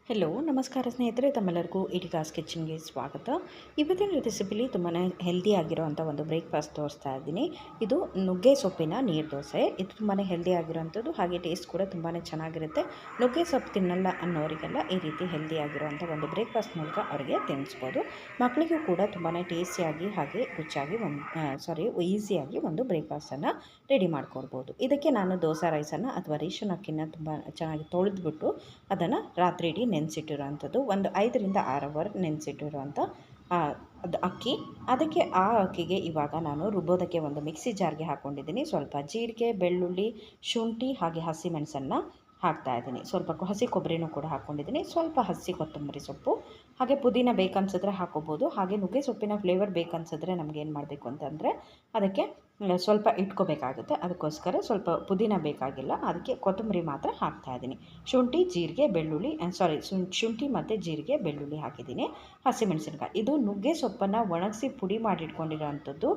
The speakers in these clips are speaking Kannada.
ಹೆಲೋ ನಮಸ್ಕಾರ ಸ್ನೇಹಿತರೆ, ತಮ್ಮೆಲ್ಲರಿಗೂ ಇಟಿಕಾಸ್ ಕಿಚನ್ಗೆ ಸ್ವಾಗತ. ಇವತ್ತಿನ ರೆಸಿಪಿಲಿ ತುಂಬಾ ಹೆಲ್ದಿ ಆಗಿರೋವಂಥ ಒಂದು ಬ್ರೇಕ್ಫಾಸ್ಟ್ ತೋರಿಸ್ತಾ ಇದ್ದೀನಿ. ಇದು ನುಗ್ಗೆ ಸೊಪ್ಪಿನ ನೀರು ದೋಸೆ. ಇದು ತುಂಬಾ ಹೆಲ್ದಿ ಆಗಿರೋವಂಥದ್ದು, ಹಾಗೆ ಟೇಸ್ಟ್ ಕೂಡ ತುಂಬಾ ಚೆನ್ನಾಗಿರುತ್ತೆ. ನುಗ್ಗೆ ಸೊಪ್ಪು ತಿನ್ನಲ್ಲ ಅನ್ನೋರಿಗೆಲ್ಲ ಈ ರೀತಿ ಹೆಲ್ದಿ ಆಗಿರೋವಂಥ ಒಂದು ಬ್ರೇಕ್ಫಾಸ್ಟ್ ಮೂಲಕ ಅವರಿಗೆ ತಿನ್ನಿಸ್ಬೋದು. ಮಕ್ಕಳಿಗೂ ಕೂಡ ತುಂಬಾ ಟೇಸ್ಟಿಯಾಗಿ ಹಾಗೆ ರುಚಿಯಾಗಿ ಈಸಿಯಾಗಿ ಒಂದು ಬ್ರೇಕ್ಫಾಸ್ಟನ್ನು ರೆಡಿ ಮಾಡ್ಕೊಳ್ಬೋದು. ಇದಕ್ಕೆ ನಾನು ದೋಸೆ ರೈಸನ್ನು ಅಥವಾ ರೇಷನ್ ಅಕ್ಕಿನ ತುಂಬ ಚೆನ್ನಾಗಿ ತೊಳೆದ್ಬಿಟ್ಟು ಅದನ್ನು ರಾತ್ರಿ ಇಡೀ ನೆನೆಸಿಟ್ಟಿರೋವಂಥದ್ದು, ಒಂದು 5ರಿಂದ 6 ಅವರ್ ನೆನೆಸಿಟ್ಟಿರುವಂಥ ಅದು ಅಕ್ಕಿ. ಅದಕ್ಕೆ ಆ ಅಕ್ಕಿಗೆ ಇವಾಗ ನಾನು ರುಬ್ಬೋದಕ್ಕೆ ಒಂದು ಮಿಕ್ಸಿ ಜಾರ್ಗೆ ಹಾಕ್ಕೊಂಡಿದ್ದೀನಿ. ಸ್ವಲ್ಪ ಜೀರಿಗೆ, ಬೆಳ್ಳುಳ್ಳಿ, ಶುಂಠಿ ಹಾಗೆ ಹಸಿಮೆಣಸನ್ನು ಹಾಕ್ತಾಯಿದ್ದೀನಿ. ಸ್ವಲ್ಪ ಹಸಿ ಕೊಬ್ಬರಿನೂ ಕೂಡ ಹಾಕ್ಕೊಂಡಿದ್ದೀನಿ. ಸ್ವಲ್ಪ ಹಸಿ ಕೊತ್ತಂಬರಿ ಸೊಪ್ಪು, ಹಾಗೆ ಪುದೀನ ಬೇಕನ್ಸಿದ್ರೆ ಹಾಕ್ಕೋಬೋದು. ಹಾಗೆ ನುಗ್ಗೆ ಸೊಪ್ಪಿನ ಫ್ಲೇವರ್ ಬೇಕನ್ಸಿದ್ರೆ ನಮ್ಗೆ ಏನು ಮಾಡಬೇಕು ಅಂತಂದರೆ ಅದಕ್ಕೆ ಸ್ವಲ್ಪ ಇಟ್ಕೋಬೇಕಾಗುತ್ತೆ. ಅದಕ್ಕೋಸ್ಕರ ಸ್ವಲ್ಪ ಪುದೀನ ಬೇಕಾಗಿಲ್ಲ, ಅದಕ್ಕೆ ಕೊತ್ತಂಬರಿ ಮಾತ್ರ ಹಾಕ್ತಾಯಿದ್ದೀನಿ. ಶುಂಠಿ, ಜೀರಿಗೆ, ಬೆಳ್ಳುಳ್ಳಿ ಶುಂಠಿ ಮತ್ತು ಜೀರಿಗೆ, ಬೆಳ್ಳುಳ್ಳಿ ಹಾಕಿದ್ದೀನಿ. ಹಸಿಮೆಣಸಿನಕಾಯಿ, ಇದು ನುಗ್ಗೆ ಸೊಪ್ಪನ್ನು ಒಣಗಿಸಿ ಪುಡಿ ಮಾಡಿಟ್ಕೊಂಡಿರೋ ಅಂಥದ್ದು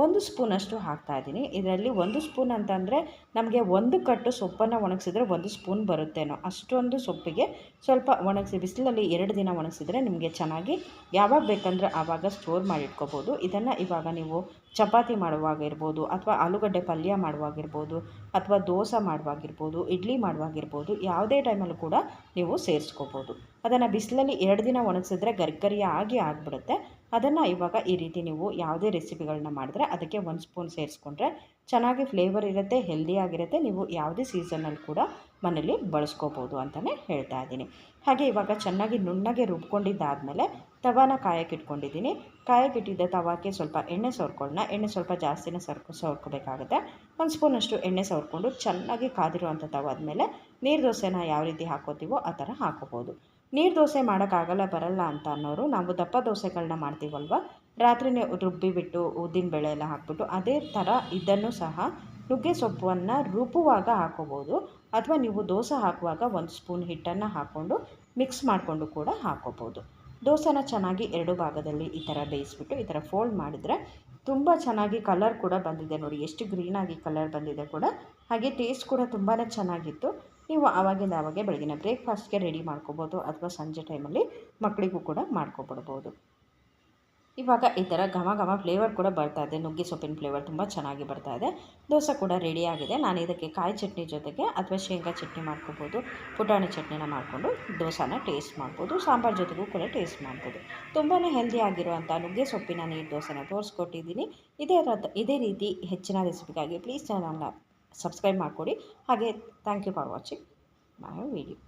1 ಸ್ಪೂನಷ್ಟು ಹಾಕ್ತಾಯಿದ್ದೀನಿ. ಇದರಲ್ಲಿ 1 ಸ್ಪೂನ್ ಅಂತಂದರೆ ನಮಗೆ 1 ಕಟ್ಟು ಸೊಪ್ಪನ್ನು ಒಣಗಿಸಿದ್ರೆ 1 ಸ್ಪೂನ್ ಬರುತ್ತೇನೋ, ಅಷ್ಟೊಂದು ಸೊಪ್ಪಿಗೆ ಸ್ವಲ್ಪ ಒಣಗಿಸಿ ಬಿಸಿಲಲ್ಲಿ 2 ದಿನ ಒಣಗಿಸಿದ್ರೆ ನಿಮಗೆ ಚೆನ್ನಾಗಿ ಯಾವಾಗ ಬೇಕಂದರೆ ಆವಾಗ ಸ್ಟೋರ್ ಮಾಡಿಟ್ಕೋಬೋದು. ಇದನ್ನು ಇವಾಗ ನೀವು ಚಪಾತಿ ಮಾಡುವಾಗಿರ್ಬೋದು, ಅಥವಾ ಆಲೂಗಡ್ಡೆ ಪಲ್ಯ ಮಾಡುವಾಗಿರ್ಬೋದು, ಅಥವಾ ದೋಸೆ ಮಾಡುವಾಗಿರ್ಬೋದು, ಇಡ್ಲಿ ಮಾಡುವಾಗಿರ್ಬೋದು, ಯಾವುದೇ ಟೈಮಲ್ಲೂ ಕೂಡ ನೀವು ಸೇರಿಸ್ಕೋಬೋದು. ಅದನ್ನು ಬಿಸಿಲಲ್ಲಿ 2 ದಿನ ಒಣಗಿಸಿದ್ರೆ ಗರಿಗರಿಯಾಗಿ ಆಗಿಬಿಡುತ್ತೆ. ಅದನ್ನು ಇವಾಗ ಈ ರೀತಿ ನೀವು ಯಾವುದೇ ರೆಸಿಪಿಗಳನ್ನ ಮಾಡಿದ್ರೆ ಅದಕ್ಕೆ 1 ಸ್ಪೂನ್ ಸೇರಿಸ್ಕೊಂಡ್ರೆ ಚೆನ್ನಾಗಿ ಫ್ಲೇವರ್ ಇರುತ್ತೆ, ಹೆಲ್ದಿಯಾಗಿರುತ್ತೆ. ನೀವು ಯಾವುದೇ ಸೀಸನಲ್ಲಿ ಕೂಡ ಮನೇಲಿ ಬಳಸ್ಕೋಬೋದು ಅಂತಲೇ ಹೇಳ್ತಾ ಇದ್ದೀನಿ. ಹಾಗೆ ಇವಾಗ ಚೆನ್ನಾಗಿ ನುಣ್ಣಗೆ ರುಬ್ಕೊಂಡಿದ್ದಾದಮೇಲೆ ತವಾನ ಕಾಯಕ್ಕಿಟ್ಕೊಂಡಿದ್ದೀನಿ. ಕಾಯಕ್ಕಿಟ್ಟಿದ್ದ ತವಾಕ್ಕೆ ಸ್ವಲ್ಪ ಎಣ್ಣೆ ಸವರ್ಕೊಳ್ಳೋಣ. ಎಣ್ಣೆ ಸ್ವಲ್ಪ ಜಾಸ್ತಿನೇ ಸವರ್ಕೋಬೇಕಾಗುತ್ತೆ. 1 ಸ್ಪೂನಷ್ಟು ಎಣ್ಣೆ ಸವರ್ಕೊಂಡು ಚೆನ್ನಾಗಿ ಕಾದಿರುವಂಥ ತವಾದ ನೀರು ದೋಸೆನ ಯಾವ ರೀತಿ ಹಾಕೋತೀವೋ ಆ ಥರ ಹಾಕೋಬೋದು. ನೀರು ದೋಸೆ ಮಾಡೋಕ್ಕಾಗಲ್ಲ, ಬರಲ್ಲ ಅಂತ ಅನ್ನೋರು ನಾವು ದಪ್ಪ ದೋಸೆಗಳನ್ನ ಮಾಡ್ತೀವಲ್ವ, ರಾತ್ರಿನೇ ರುಬ್ಬಿಬಿಟ್ಟು ಉದ್ದಿನಬೇಳೆ ಎಲ್ಲ ಹಾಕ್ಬಿಟ್ಟು ಅದೇ ಥರ ಇದನ್ನು ಸಹ ನುಗ್ಗೆ ಸೊಪ್ಪನ್ನು ರುಬ್ಬುವಾಗ ಹಾಕೋಬೋದು. ಅಥವಾ ನೀವು ದೋಸೆ ಹಾಕುವಾಗ 1 ಸ್ಪೂನ್ ಹಿಟ್ಟನ್ನು ಹಾಕ್ಕೊಂಡು ಮಿಕ್ಸ್ ಮಾಡಿಕೊಂಡು ಕೂಡ ಹಾಕೋಬೋದು. ದೋಸೆನ ಚೆನ್ನಾಗಿ 2 ಭಾಗದಲ್ಲಿ ಈ ಥರ ಬೇಯಿಸ್ಬಿಟ್ಟು ಈ ಥರ ಫೋಲ್ಡ್ ಮಾಡಿದರೆ ತುಂಬ ಚೆನ್ನಾಗಿ ಕಲರ್ ಕೂಡ ಬಂದಿದೆ ನೋಡಿ, ಎಷ್ಟು ಗ್ರೀನಾಗಿ ಕಲರ್ ಬಂದಿದೆ ಕೂಡ. ಹಾಗೆ ಟೇಸ್ಟ್ ಕೂಡ ತುಂಬಾ ಚೆನ್ನಾಗಿತ್ತು. ನೀವು ಆವಾಗಿಂದ ಆವಾಗೆ ಬೆಳಗಿನ ಬ್ರೇಕ್ಫಾಸ್ಟ್ಗೆ ರೆಡಿ ಮಾಡ್ಕೋಬೋದು, ಅಥವಾ ಸಂಜೆ ಟೈಮಲ್ಲಿ ಮಕ್ಕಳಿಗೂ ಕೂಡ ಮಾಡ್ಕೊಬಿಡ್ಬೋದು. ಇವಾಗ ಈ ಥರ ಘಮ ಘಮ ಫ್ಲೇವರ್ ಕೂಡ ಬರ್ತಾಯಿದೆ, ನುಗ್ಗೆ ಸೊಪ್ಪಿನ ಫ್ಲೇವರ್ ತುಂಬ ಚೆನ್ನಾಗಿ ಬರ್ತಾಯಿದೆ. ದೋಸೆ ಕೂಡ ರೆಡಿಯಾಗಿದೆ. ನಾನು ಇದಕ್ಕೆ ಕಾಯಿ ಚಟ್ನಿ ಜೊತೆಗೆ ಅಥವಾ ಶೇಂಗಾ ಚಟ್ನಿ ಮಾಡ್ಕೋಬೋದು, ಪುಟಾಣಿ ಚಟ್ನಿನ ಮಾಡಿಕೊಂಡು ದೋಸೆನ ಟೇಸ್ಟ್ ಮಾಡ್ಬೋದು. ಸಾಂಬಾರು ಜೊತೆಗೂ ಕೂಡ ಟೇಸ್ಟ್ ಮಾಡ್ಬೋದು. ತುಂಬಾ ಹೆಲ್ದಿ ಆಗಿರುವಂಥ ನುಗ್ಗೆ ಸೊಪ್ಪಿನ ನೀರು ದೋಸೆನ ತೋರಿಸ್ಕೊಟ್ಟಿದ್ದೀನಿ. ಇದೇ ರೀತಿ ಹೆಚ್ಚಿನ ರೆಸಿಪಿಗಾಗಿ ಪ್ಲೀಸ್ ಚಾನಲ್ನ ಸಬ್ಸ್ಕ್ರೈಬ್ ಮಾಡಿಕೊಡಿ. ಹಾಗೆ thank you for watching my video.